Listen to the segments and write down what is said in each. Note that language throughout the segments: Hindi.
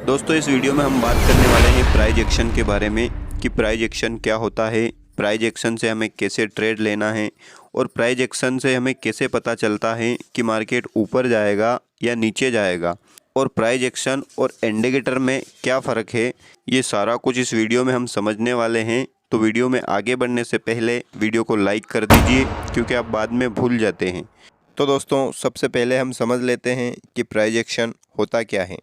दोस्तों इस वीडियो में हम बात करने वाले हैं प्राइस एक्शन के बारे में कि प्राइस एक्शन क्या होता है, प्राइस एक्शन से हमें कैसे ट्रेड लेना है और प्राइस एक्शन से हमें कैसे पता चलता है कि मार्केट ऊपर जाएगा या नीचे जाएगा और प्राइस एक्शन और इंडिकेटर में क्या फ़र्क है। ये सारा कुछ इस वीडियो में हम समझने वाले हैं। तो वीडियो में आगे बढ़ने से पहले वीडियो को लाइक कर दीजिए क्योंकि आप बाद में भूल जाते हैं। तो दोस्तों सबसे पहले हम समझ लेते हैं कि प्राइस एक्शन होता क्या है।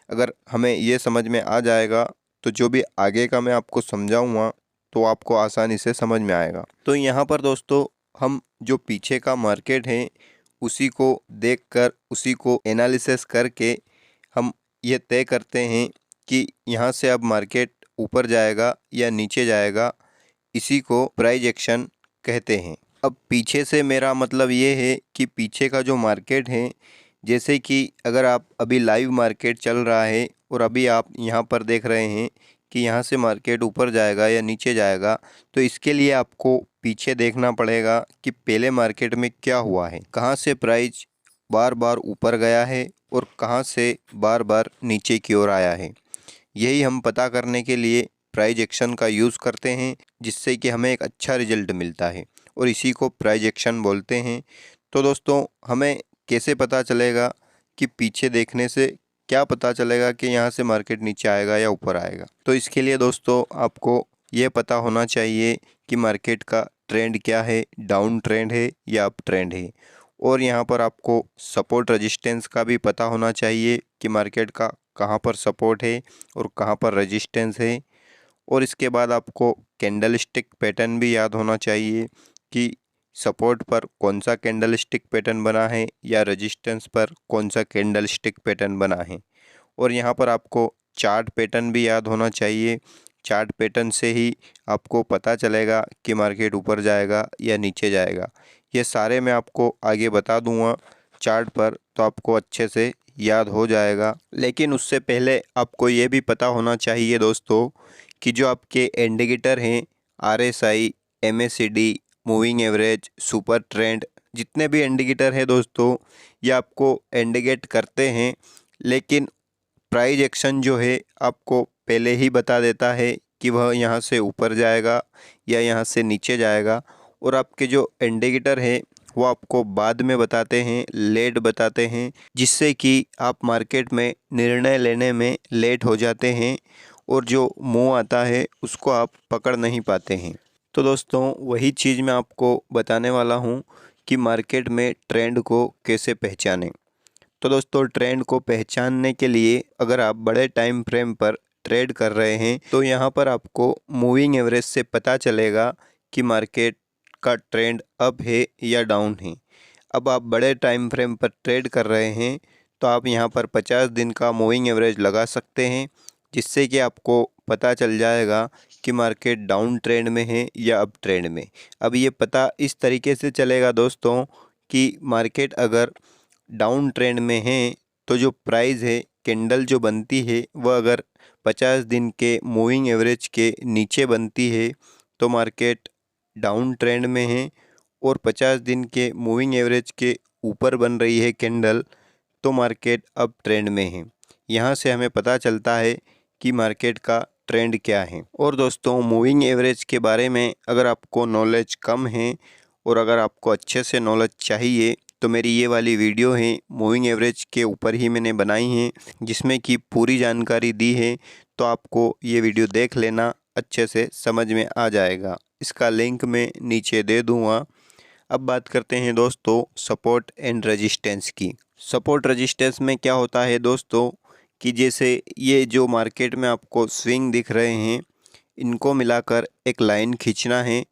अगर हमें ये समझ में आ जाएगा तो जो भी आगे का मैं आपको समझाऊंगा तो आपको आसानी से समझ में आएगा। तो यहाँ पर दोस्तों हम जो पीछे का मार्केट है उसी को देखकर उसी को एनालिसिस करके हम ये तय करते हैं कि यहाँ से अब मार्केट ऊपर जाएगा या नीचे जाएगा। इसी को प्राइस एक्शन कहते हैं। अब पीछे से मेरा मतलब ये है कि पीछे का जो मार्केट है, जैसे कि अगर आप अभी लाइव मार्केट चल रहा है और अभी आप यहाँ पर देख रहे हैं कि यहाँ से मार्केट ऊपर जाएगा या नीचे जाएगा, तो इसके लिए आपको पीछे देखना पड़ेगा कि पहले मार्केट में क्या हुआ है, कहाँ से प्राइस बार बार ऊपर गया है और कहाँ से बार बार नीचे की ओर आया है। यही हम पता करने के लिए प्राइस एक्शन का यूज़ करते हैं, जिससे कि हमें एक अच्छा रिजल्ट मिलता है और इसी को प्राइस एक्शन बोलते हैं। तो दोस्तों हमें कैसे पता चलेगा कि पीछे देखने से क्या पता चलेगा कि यहाँ से मार्केट नीचे आएगा या ऊपर आएगा। तो इसके लिए दोस्तों आपको ये पता होना चाहिए कि मार्केट का ट्रेंड क्या है, डाउन ट्रेंड है या अप ट्रेंड है। और यहाँ पर आपको सपोर्ट रेजिस्टेंस का भी पता होना चाहिए कि मार्केट का कहाँ पर सपोर्ट है और कहाँ पर रेजिस्टेंस है। और इसके बाद आपको कैंडल स्टिक पैटर्न भी याद होना चाहिए कि सपोर्ट पर कौन सा कैंडल स्टिक पैटर्न बना है या रेजिस्टेंस पर कौन सा कैंडल स्टिक पैटर्न बना है। और यहाँ पर आपको चार्ट पैटर्न भी याद होना चाहिए। चार्ट पैटर्न से ही आपको पता चलेगा कि मार्केट ऊपर जाएगा या नीचे जाएगा। ये सारे मैं आपको आगे बता दूंगा चार्ट पर, तो आपको अच्छे से याद हो जाएगा। लेकिन उससे पहले आपको ये भी पता होना चाहिए दोस्तों कि जो आपके इंडिकेटर हैं RSI, MACD, moving average, super trend, जितने भी इंडिकेटर हैं दोस्तों ये आपको इंडिकेट करते हैं। लेकिन प्राइस एक्शन जो है आपको पहले ही बता देता है कि वह यहाँ से ऊपर जाएगा या यहाँ से नीचे जाएगा। और आपके जो इंडिकेटर है वो आपको बाद में बताते हैं, लेट बताते हैं, जिससे कि आप मार्केट में निर्णय लेने में लेट हो जाते हैं और जो मूव आता है उसको आप पकड़ नहीं पाते हैं। तो दोस्तों वही चीज़ मैं आपको बताने वाला हूँ कि मार्केट में ट्रेंड को कैसे पहचानें। तो दोस्तों ट्रेंड को पहचानने के लिए अगर आप बड़े टाइम फ्रेम पर ट्रेड कर रहे हैं तो यहाँ पर आपको मूविंग एवरेज से पता चलेगा कि मार्केट का ट्रेंड अप है या डाउन है। अब आप बड़े टाइम फ्रेम पर ट्रेड कर रहे हैं तो आप यहाँ पर 50 दिन का मूविंग एवरेज लगा सकते हैं, जिससे कि आपको पता चल जाएगा कि मार्केट डाउन ट्रेंड में है या अप ट्रेंड में। अब ये पता इस तरीके से चलेगा दोस्तों कि मार्केट अगर डाउन ट्रेंड में है तो जो प्राइस है, कैंडल जो बनती है वह अगर 50 दिन के मूविंग एवरेज के नीचे बनती है तो मार्केट डाउन ट्रेंड में है। और 50 दिन के मूविंग एवरेज के ऊपर बन रही है कैंडल तो मार्केट अप ट्रेंड में है। यहाँ से हमें पता चलता है कि मार्केट का ट्रेंड क्या है। और दोस्तों मूविंग एवरेज के बारे में अगर आपको नॉलेज कम है और अगर आपको अच्छे से नॉलेज चाहिए तो मेरी ये वाली वीडियो है मूविंग एवरेज के ऊपर ही मैंने बनाई है, जिसमें कि पूरी जानकारी दी है। तो आपको ये वीडियो देख लेना, अच्छे से समझ में आ जाएगा। इसका लिंक मैं नीचे दे दूँगा। अब बात करते हैं दोस्तों सपोर्ट एंड रेजिस्टेंस की। सपोर्ट रेजिस्टेंस में क्या होता है दोस्तों कि जैसे ये जो मार्केट में आपको स्विंग दिख रहे हैं इनको मिलाकर एक लाइन खींचना है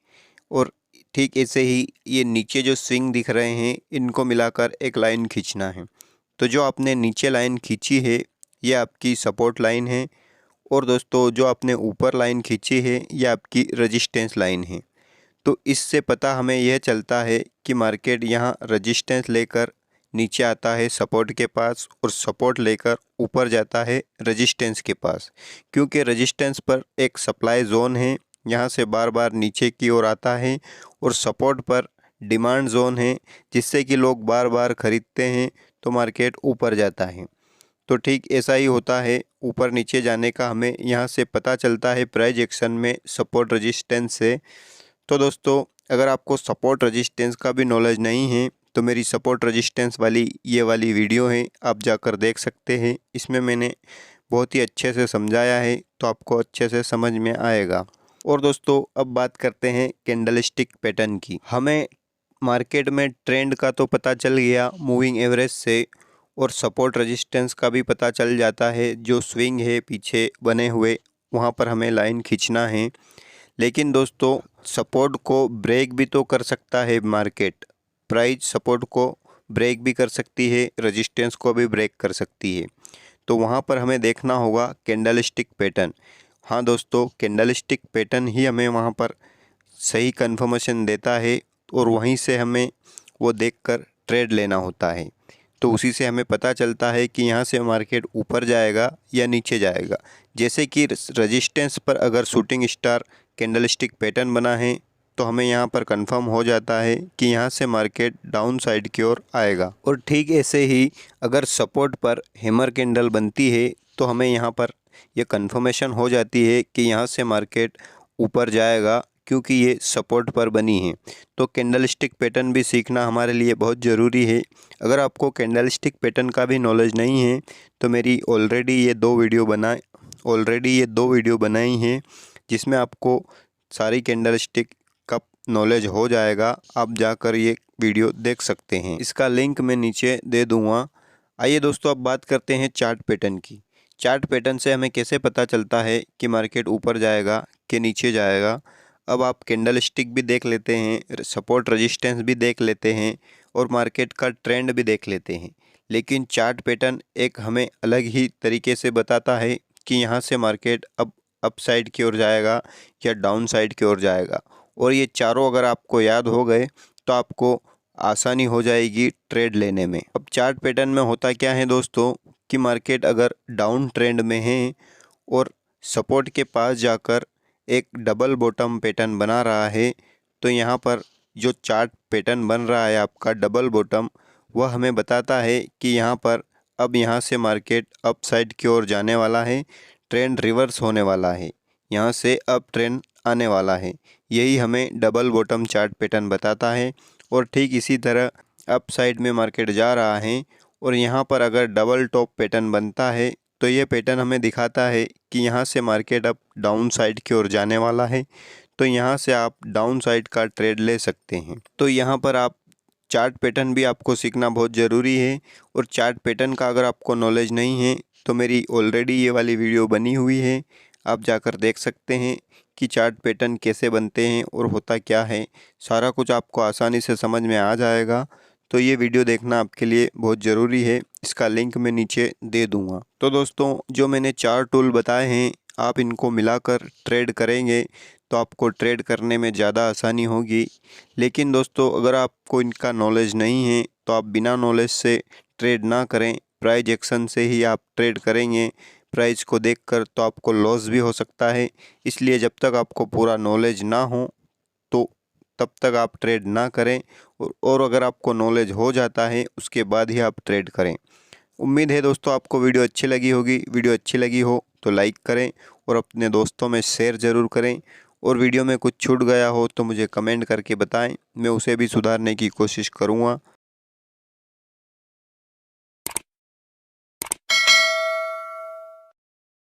और ठीक ऐसे ही ये नीचे जो स्विंग दिख रहे हैं इनको मिलाकर एक लाइन खींचना है। तो जो आपने नीचे लाइन खींची है ये आपकी सपोर्ट लाइन है और दोस्तों जो आपने ऊपर लाइन खींची है ये आपकी रेजिस्टेंस लाइन है। तो इससे पता हमें यह चलता है कि मार्केट यहाँ रेजिस्टेंस लेकर नीचे आता है सपोर्ट के पास और सपोर्ट लेकर ऊपर जाता है रेजिस्टेंस के पास, क्योंकि रेजिस्टेंस पर एक सप्लाई जोन है, यहाँ से बार बार नीचे की ओर आता है। और सपोर्ट पर डिमांड जोन है, जिससे कि लोग बार बार खरीदते हैं तो मार्केट ऊपर जाता है। तो ठीक ऐसा ही होता है, ऊपर नीचे जाने का हमें यहाँ से पता चलता है प्राइस एक्शन में सपोर्ट रेजिस्टेंस से। तो दोस्तों अगर आपको सपोर्ट रेजिस्टेंस का भी नॉलेज नहीं है तो मेरी सपोर्ट रेजिस्टेंस वाली ये वाली वीडियो है, आप जाकर देख सकते हैं। इसमें मैंने बहुत ही अच्छे से समझाया है, तो आपको अच्छे से समझ में आएगा। और दोस्तों अब बात करते हैं कैंडलस्टिक पैटर्न की। हमें मार्केट में ट्रेंड का तो पता चल गया मूविंग एवरेज से, और सपोर्ट रेजिस्टेंस का भी पता चल जाता है। जो स्विंग है पीछे बने हुए वहाँ पर हमें लाइन खींचना है। लेकिन दोस्तों सपोर्ट को ब्रेक भी तो कर सकता है मार्केट, प्राइस सपोर्ट को ब्रेक भी कर सकती है, रेजिस्टेंस को भी ब्रेक कर सकती है। तो वहाँ पर हमें देखना होगा कैंडलस्टिक पैटर्न। हाँ दोस्तों, कैंडलस्टिक पैटर्न ही हमें वहाँ पर सही कन्फर्मेशन देता है, और वहीं से हमें वो देखकर ट्रेड लेना होता है। तो उसी से हमें पता चलता है कि यहाँ से मार्केट ऊपर जाएगा या नीचे जाएगा। जैसे कि रेजिस्टेंस पर अगर शूटिंग स्टार कैंडलस्टिक पैटर्न बना है तो हमें यहाँ पर कंफर्म हो जाता है कि यहाँ से मार्केट डाउन साइड की ओर आएगा। और ठीक ऐसे ही अगर सपोर्ट पर हैमर कैंडल बनती है तो हमें यहाँ पर यह कंफर्मेशन हो जाती है कि यहाँ से मार्केट ऊपर जाएगा, क्योंकि ये सपोर्ट पर बनी है। तो कैंडलस्टिक पैटर्न भी सीखना हमारे लिए बहुत ज़रूरी है। अगर आपको कैंडलस्टिक पैटर्न का भी नॉलेज नहीं है तो मेरी ऑलरेडी ये दो वीडियो बनाई हैं, जिसमें आपको सारी कैंडलस्टिक का नॉलेज हो जाएगा। आप जाकर ये वीडियो देख सकते हैं, इसका लिंक मैं नीचे दे दूँगा। आइए दोस्तों अब बात करते हैं चार्ट पैटर्न की। चार्ट पैटर्न से हमें कैसे पता चलता है कि मार्केट ऊपर जाएगा कि नीचे जाएगा। अब आप कैंडलस्टिक भी देख लेते हैं, सपोर्ट रेजिस्टेंस भी देख लेते हैं, और मार्केट का ट्रेंड भी देख लेते हैं। लेकिन चार्ट पैटर्न एक हमें अलग ही तरीके से बताता है कि यहाँ से मार्केट अब अप साइड की ओर जाएगा या डाउन साइड की ओर जाएगा। और ये चारों अगर आपको याद हो गए तो आपको आसानी हो जाएगी ट्रेड लेने में। अब चार्ट पैटर्न में होता क्या है दोस्तों कि मार्केट अगर डाउन ट्रेंड में है और सपोर्ट के पास जाकर एक डबल बॉटम पैटर्न बना रहा है, तो यहाँ पर जो चार्ट पैटर्न बन रहा है आपका डबल बॉटम, वह हमें बताता है कि यहाँ पर अब यहाँ से मार्केट अप साइड की ओर जाने वाला है, ट्रेंड रिवर्स होने वाला है, यहाँ से अप ट्रेंड आने वाला है। यही हमें डबल बॉटम चार्ट पैटर्न बताता है। और ठीक इसी तरह अप साइड में मार्केट जा रहा है और यहाँ पर अगर डबल टॉप पैटर्न बनता है तो ये पैटर्न हमें दिखाता है कि यहाँ से मार्केट अब डाउन साइड की ओर जाने वाला है, तो यहाँ से आप डाउन साइड का ट्रेड ले सकते हैं। तो यहाँ पर आप चार्ट पैटर्न भी आपको सीखना बहुत ज़रूरी है। और चार्ट पैटर्न का अगर आपको नॉलेज नहीं है तो मेरी ऑलरेडी ये वाली वीडियो बनी हुई है, आप जाकर देख सकते हैं कि चार्ट पैटर्न कैसे बनते हैं और होता क्या है। सारा कुछ आपको आसानी से समझ में आ जाएगा। तो ये वीडियो देखना आपके लिए बहुत ज़रूरी है, इसका लिंक मैं नीचे दे दूँगा। तो दोस्तों जो मैंने 4 टूल बताए हैं, आप इनको मिलाकर ट्रेड करेंगे तो आपको ट्रेड करने में ज़्यादा आसानी होगी। लेकिन दोस्तों अगर आपको इनका नॉलेज नहीं है तो आप बिना नॉलेज से ट्रेड ना करें, प्राइस एक्शन से ही आप ट्रेड करेंगे प्राइस को देखकर, तो आपको लॉस भी हो सकता है। इसलिए जब तक आपको पूरा नॉलेज ना हो तो तब तक आप ट्रेड ना करें, और अगर आपको नॉलेज हो जाता है उसके बाद ही आप ट्रेड करें। उम्मीद है दोस्तों आपको वीडियो अच्छी लगी होगी। वीडियो अच्छी लगी हो तो लाइक करें और अपने दोस्तों में शेयर ज़रूर करें। और वीडियो में कुछ छूट गया हो तो मुझे कमेंट करके बताएं, मैं उसे भी सुधारने की कोशिश करूँगा।